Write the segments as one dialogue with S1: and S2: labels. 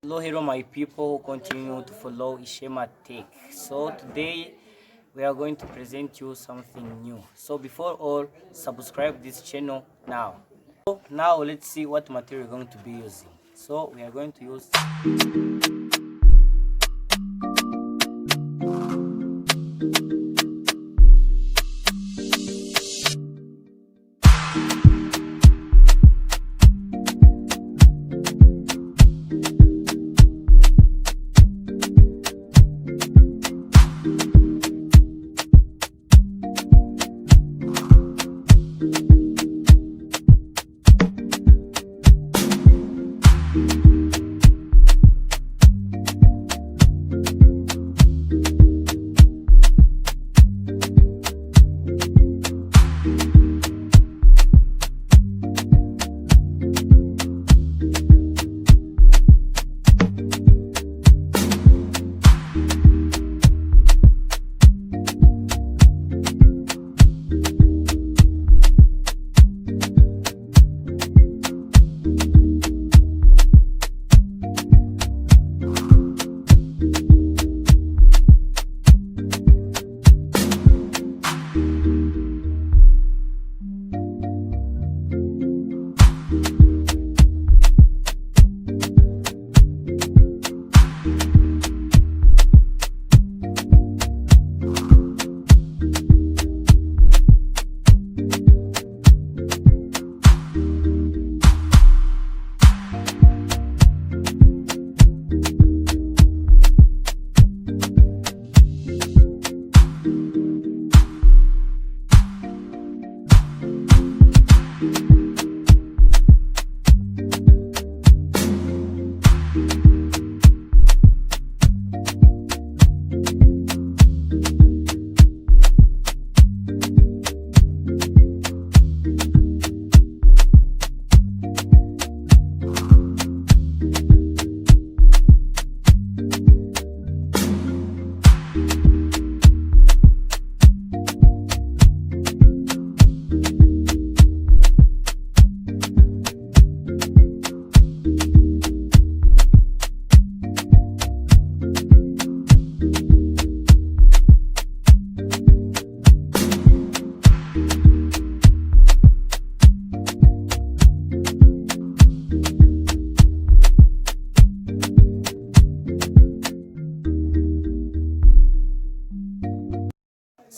S1: Hello my people, continue to follow Ishema Tech. So today we are going to present you something new. So before all, subscribe this channel now. So now let's see what material we're going to be using. So we are going to use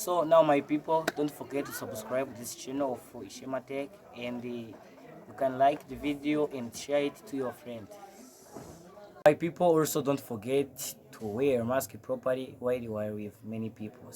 S1: So now my people, don't forget to subscribe to this channel for Ishema Tech, and you can like the video and share it to your friends. My people, also don't forget to wear mask properly while you are with many people.